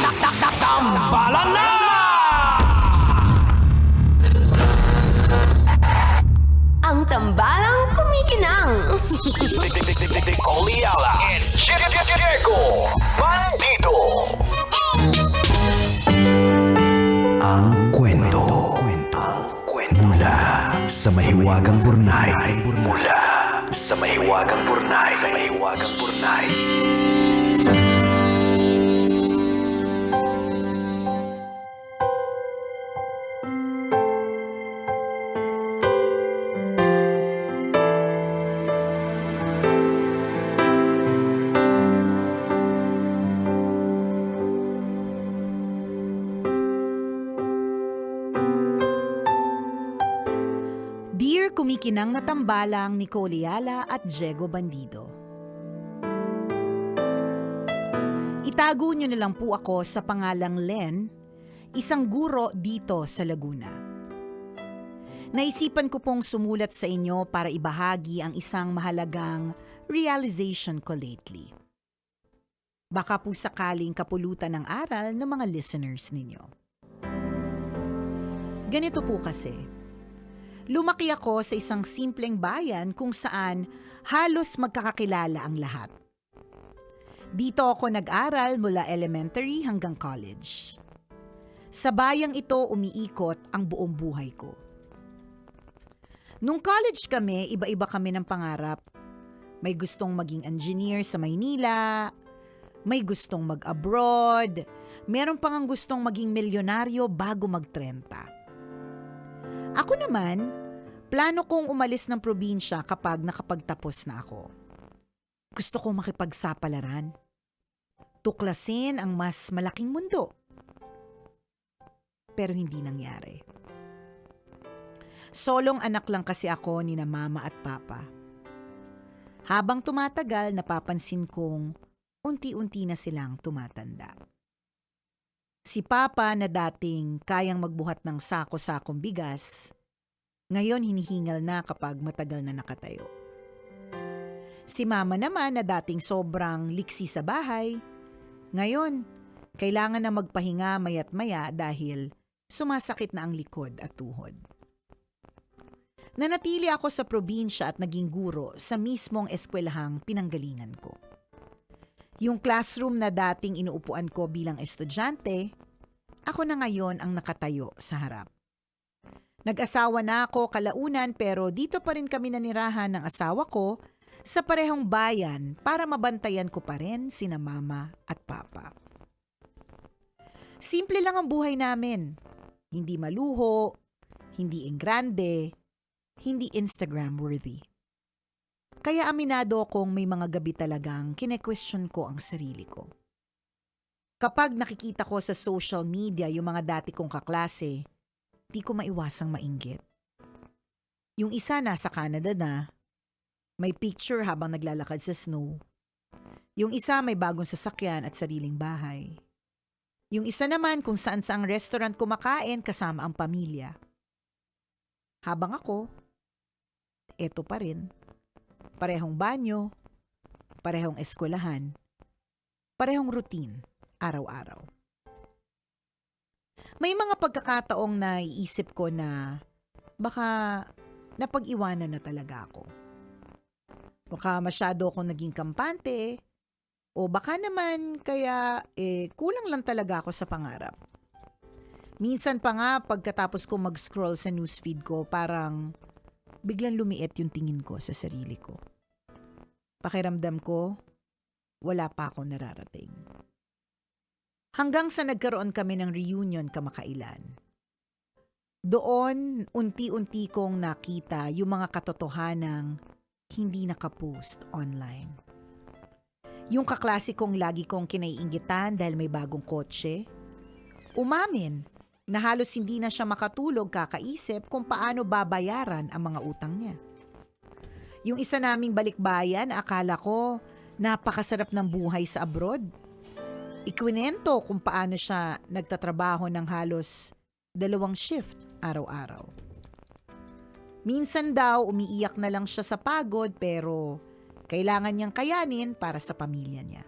Tambalan na! Ang tambalang kumikinang. Oliala and Diego Bandido. Ang kwento. Mula sa mahiwagang burnay. Mula sa mahiwagang burnay. Dear kumikinang na tambalang ni Oliala at Diego Bandido. Itago niyo na lang po ako sa pangalang Len, isang guro dito sa Laguna. Naisipan ko pong sumulat sa inyo para ibahagi ang isang mahalagang realization ko lately. Baka po sakaling kapulutan ng aral ng mga listeners ninyo. Ganito po kasi. Lumaki ako sa isang simpleng bayan kung saan halos magkakakilala ang lahat. Dito ako nag-aral mula elementary hanggang college. Sa bayang ito umiikot ang buong buhay ko. Nung college kami, iba-iba kami ng pangarap. May gustong maging engineer sa Maynila, may gustong mag-abroad, meron pang ang gustong maging milyonaryo bago mag-30. Ako naman, plano kong umalis ng probinsya kapag nakapagtapos na ako. Gusto kong makipagsapalaran. Tuklasin ang mas malaking mundo. Pero hindi nangyari. Solong anak lang kasi ako ni na mama at papa. Habang tumatagal, napapansin kong unti-unti na silang tumatanda. Si Papa na dating kayang magbuhat ng sako-sakong bigas, ngayon hinihingal na kapag matagal na nakatayo. Si Mama naman na dating sobrang liksi sa bahay, ngayon kailangan na magpahinga mayat-maya dahil sumasakit na ang likod at tuhod. Nanatili ako sa probinsya at naging guro sa mismong eskwelahang pinanggalingan ko. Yung classroom na dating inuupuan ko bilang estudyante, ako na ngayon ang nakatayo sa harap. Nag-asawa na ako kalaunan pero dito pa rin kami nanirahan ng asawa ko sa parehong bayan para mabantayan ko pa rin sina mama at papa. Simple lang ang buhay namin. Hindi maluho, hindi enggrande, hindi Instagram worthy. Kaya aminado akong may mga gabi talagang kine-question ko ang sarili ko. Kapag nakikita ko sa social media yung mga dati kong kaklase, di ko maiwasang mainggit. Yung isa nasa Canada na, may picture habang naglalakad sa snow. Yung isa may bagong sasakyan at sariling bahay. Yung isa naman kung saan saang restaurant kumakain kasama ang pamilya. Habang ako, eto pa rin. Parehong banyo, parehong eskwelahan, parehong routine, araw-araw. May mga pagkakataong naiisip ko na baka napag-iwanan na talaga ako. Baka masyado akong naging kampante o baka naman kaya kulang lang talaga ako sa pangarap. Minsan pa nga pagkatapos ko mag-scroll sa newsfeed ko parang biglang lumiit yung tingin ko sa sarili ko. Pakiramdam ko, wala pa ako nararating. Hanggang sa nagkaroon kami ng reunion kamakailan. Doon, unti-unti kong nakita yung mga katotohanang hindi nakapost online. Yung kaklase kong lagi kong kinaiinggitan dahil may bagong kotse, umamin na halos hindi na siya makatulog kakaisip kung paano babayaran ang mga utang niya. Yung isa naming balikbayan, akala ko napakasarap ng buhay sa abroad. Ikwinento kung paano siya nagtatrabaho ng halos 2 shift araw-araw. Minsan daw umiiyak na lang siya sa pagod pero kailangan niyang kayanin para sa pamilya niya.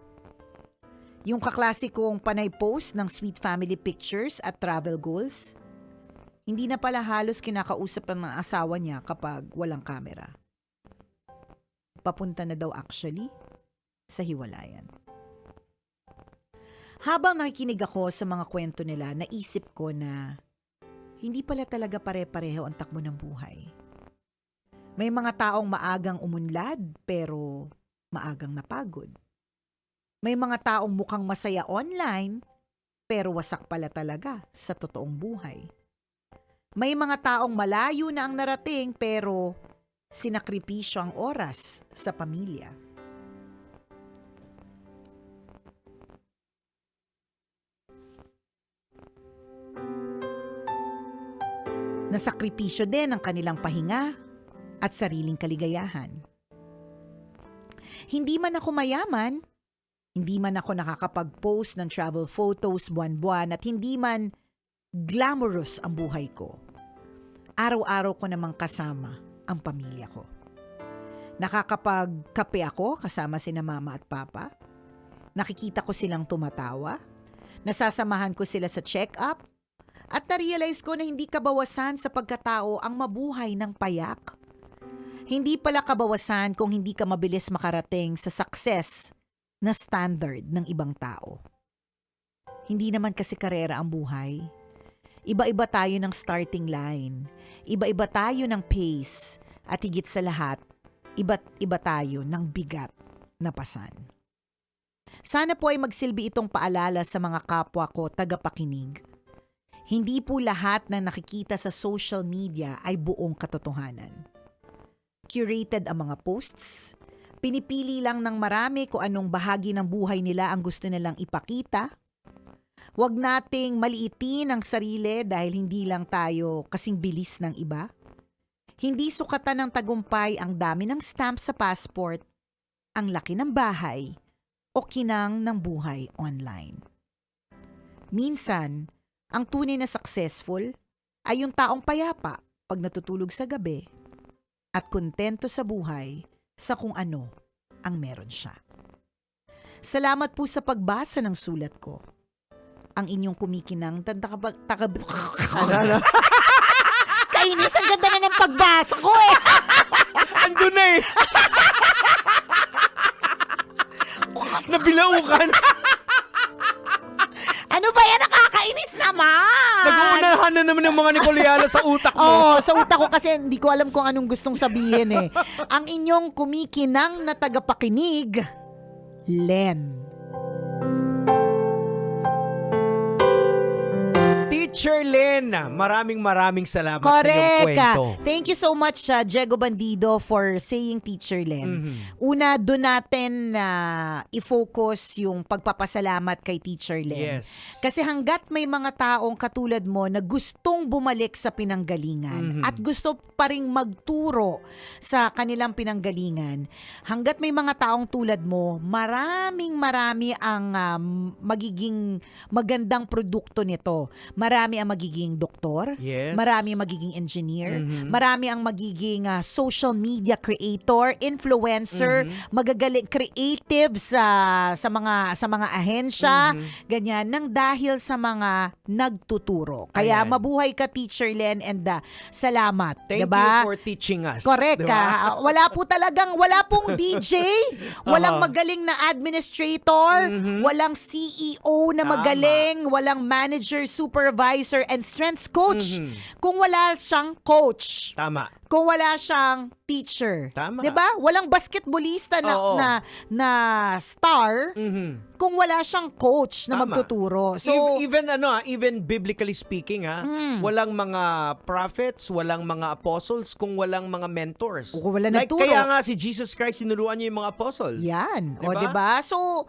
Yung kaklasikong panay post ng sweet family pictures at travel goals. Hindi na pala halos kinakausap ng asawa niya kapag walang camera. Papunta na daw actually sa hiwalayan. Habang nakikinig ako sa mga kwento nila, naisip ko na hindi pala talaga pare-pareho ang takbo ng buhay. May mga taong maagang umunlad pero maagang napagod. May mga taong mukhang masaya online pero wasak pala talaga sa totoong buhay. May mga taong malayo na ang narating pero sinakripisyo ang oras sa pamilya. Nasakripisyo din ang kanilang pahinga at sariling kaligayahan. Hindi man ako mayaman, hindi man ako nakakapag-post ng travel photos buwan-buwan at hindi man glamorous ang buhay ko. Araw-araw ko namang kasama ang pamilya ko. Nakakapagkape ako kasama sina mama at papa. Nakikita ko silang tumatawa. Nasasamahan ko sila sa check-up. At na-realize ko na hindi kabawasan sa pagkatao ang mabuhay ng payak. Hindi pala kabawasan kung hindi ka mabilis makarating sa success na standard ng ibang tao. Hindi naman kasi karera ang buhay. Iba-iba tayo ng starting line. Iba-iba tayo ng pace. At higit sa lahat, iba't-iba tayo ng bigat na pasan. Sana po ay magsilbi itong paalala sa mga kapwa ko tagapakinig. Hindi po lahat na nakikita sa social media ay buong katotohanan. Curated ang mga posts. Pinipili lang ng marami kung anong bahagi ng buhay nila ang gusto nilang ipakita. Huwag nating maliitin ang sarili dahil hindi lang tayo kasing bilis ng iba. Hindi sukatan ng tagumpay ang dami ng stamp sa passport, ang laki ng bahay, o kinang ng buhay online. Minsan, ang tunay na successful ay yung taong payapa pag natutulog sa gabi at kontento sa buhay sa kung ano ang meron siya. Salamat po sa pagbasa ng sulat ko. Ang inyong kumikinang Kainis, ang ganda na ng pagbasa ko eh. Andun na eh. Nabilaukan. Ano ba yan? Nakakainis naman. Nag-uunahan na naman ng mga Nicoleala sa utak mo. Oo, sa utak ko kasi hindi ko alam kung anong gustong sabihin eh. Ang inyong kumikinang na tagapakinig, Len. Teacher Len, maraming salamat sa Correct. iyong kwento. Thank you so much, Diego Bandido, for saying Teacher Len. Una, doon natin i-focus yung pagpapasalamat kay Teacher Len. Yes. Kasi hanggat may mga taong katulad mo na gustong bumalik sa pinanggalingan at gusto pa ring magturo sa kanilang pinanggalingan, hanggat may mga taong tulad mo, marami ang magiging magandang produkto nito. Marami ang magiging doktor, Yes. marami ang magiging engineer, marami ang magiging social media creator, influencer, magagaling creative sa mga ahensya, ganyan, nang dahil sa mga nagtuturo. Kaya Ayan. mabuhay ka, Teacher Len, and salamat. Thank diba? you for teaching us. Correct Diba? ka. Wala pong DJ, walang magaling na administrator, walang CEO na Tama. magaling, walang manager, supervisor, and strengths coach. Kung wala siyang coach, Tama. kung wala siyang teacher. Tama. 'Di ba? Walang basketballista Oo. na star kung wala siyang coach na Tama. magtuturo. So, even biblically speaking walang mga prophets, walang mga apostles kung walang mga mentors. Kung wala like nagturo. kaya nga si Jesus Christ sinuruan niya yung mga apostles. yan. O, Diba? 'di ba? So,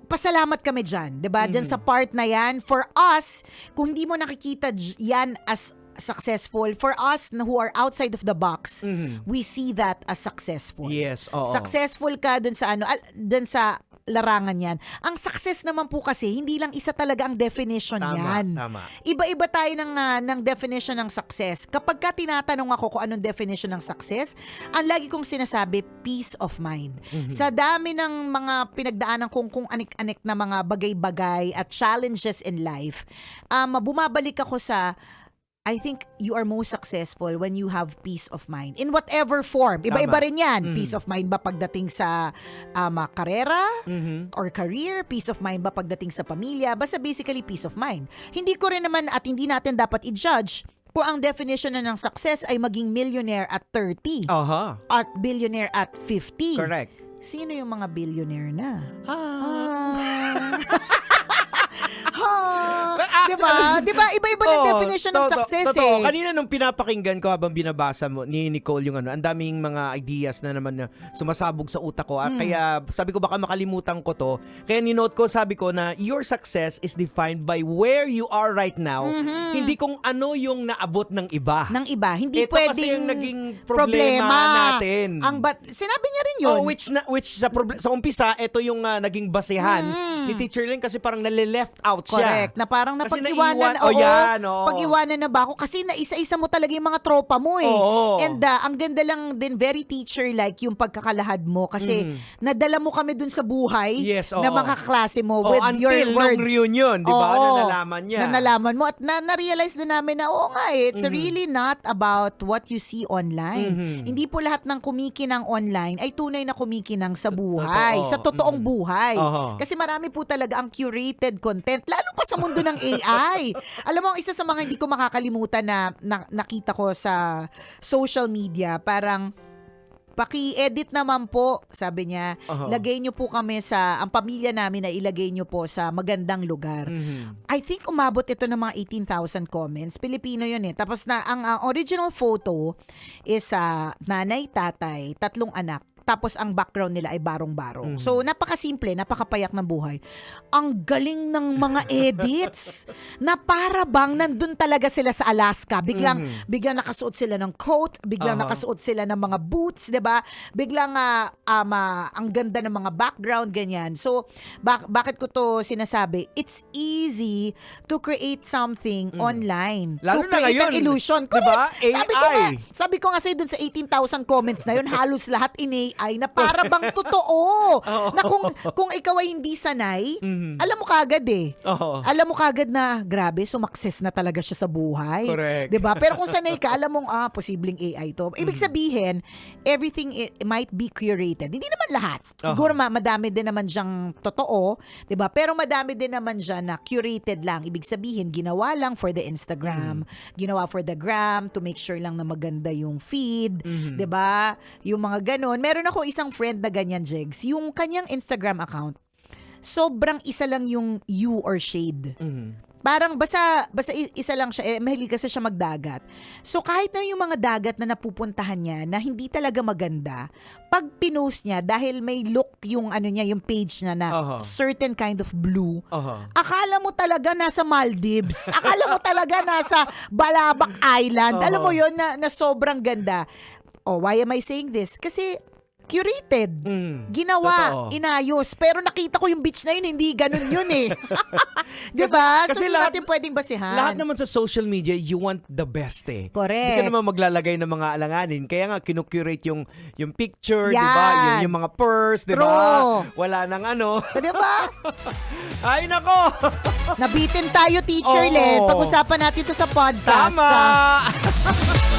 pasalamat kami dyan. 'Di ba? Dyan sa part na yan. For us, kung hindi mo nakikita yan as successful. For us who are outside of the box, we see that as successful. Yes, oo. Successful ka dun sa dun sa larangan yan. Ang success naman po kasi, hindi lang isa talaga ang definition yan. Tama. Iba-iba tayo ng definition ng success. Kapag ka tinatanong ako kung anong definition ng success, ang lagi kong sinasabi, peace of mind. Sa dami ng mga pinagdaanan kong kung anik-anik na mga bagay-bagay at challenges in life, bumabalik ako sa I think you are most successful when you have peace of mind. In whatever form. Iba-iba rin yan. Peace of mind ba pagdating sa karera or career? Peace of mind ba pagdating sa pamilya? Basta basically peace of mind. Hindi ko rin naman at hindi natin dapat i-judge kung ang definition na ng success ay maging millionaire at 30 Aha. at billionaire at 50. Correct. Sino yung mga billionaire na? Diba? Iba-iba ng definition ng success Totoo. Kanina nung pinapakinggan ko habang binabasa mo ni Nicole yung ang daming mga ideas na naman na sumasabog sa utak ko. Kaya sabi ko baka makalimutan ko to. Kaya ni-note ko, sabi ko na your success is defined by where you are right now. Hindi kung ano yung naabot ng iba. Hindi Ito pwedeng kasi yung naging problema natin. Sinabi niya rin yun. Which sa umpisa, ito yung naging basehan ni Teacher Ling kasi parang nale-left out siya. Correct. Na parang Kasi napag-iwanan. Pag-iwanan na ba ako? Kasi naisa-isa mo talaga yung mga tropa mo eh. Oo. And ang ganda lang din, very teacher-like yung pagkakalahad mo. Kasi nadala mo kami dun sa buhay na mga kaklase mo with your words. Until reunion, di ba? Na nalaman niya. Na nalaman mo. At na-realize din namin na, it's really not about what you see online. Hindi po lahat ng kumikinang online ay tunay na kumikinang sa buhay. Totoo. Sa totoong buhay. Oo. Kasi marami po talaga ang curated content. Lalo pa sa mundo ng AI. Alam mo, isa sa mga hindi ko makakalimutan na nakita ko sa social media, parang paki-edit naman po, sabi niya, lagay niyo po kami ang pamilya namin na ilagay niyo po sa magandang lugar. I think umabot ito ng mga 18,000 comments. Pilipino yun eh. Tapos ang original photo is nanay, tatay, 3 anak. Tapos ang background nila ay barong-barong. So napakasimple, napakapayak ng buhay. Ang galing ng mga edits na para bang nandun talaga sila sa Alaska. Biglang nakasuot sila ng coat, biglang nakasuot sila ng mga boots, 'di ba? Biglang ang ganda ng mga background ganyan. So bakit ko to sinasabi? It's easy to create something online. Lalo to na create ngayon, an illusion. diba? Correct. Sabi ko nga sa'yo dun sa 18,000 comments na yun, halos lahat AI na para bang totoo. Na kung ikaw ay hindi sanay, alam mo kagad eh. Alam mo kagad na grabe, sumakses na talaga siya sa buhay. Correct. 'Di ba? Pero kung sanay ka, alam mong posibleng AI to. Ibig sabihin, everything might be curated. Hindi naman lahat. Siguro madami din naman diyang totoo, 'di ba? Pero madami din naman diyan na curated lang. Ibig sabihin, ginawa lang for the Instagram, ginawa for the gram to make sure lang na maganda yung feed, 'di ba? Yung mga ganon. Meron ako isang friend na ganyan, Jegs. Yung kanyang Instagram account, sobrang isa lang yung you or shade. Parang basta isa lang siya, mahilig kasi siya magdagat. So kahit na yung mga dagat na napupuntahan niya na hindi talaga maganda, pag pinost niya, dahil may look yung yung page niya na certain kind of blue, akala mo talaga nasa Maldives. Akala mo talaga nasa Balabac Island. Alam mo yun na sobrang ganda. Why am I saying this? Kasi curated. Ginawa, Totoo. inayos. Pero nakita ko yung beach na yun, hindi ganun yun eh. Diba? Kasi So, hindi natin pwedeng basihan. Lahat naman sa social media, you want the best eh. Correct. Hindi ka naman maglalagay ng mga alanganin. Kaya nga, kinukurate yung picture, Yan. di ba? Yung mga purse, di ba? True. Wala nang ano. Diba? Ay, nako! Nabitin tayo, Teacher Oo. Len. Pag-usapan natin to sa podcast. Tama!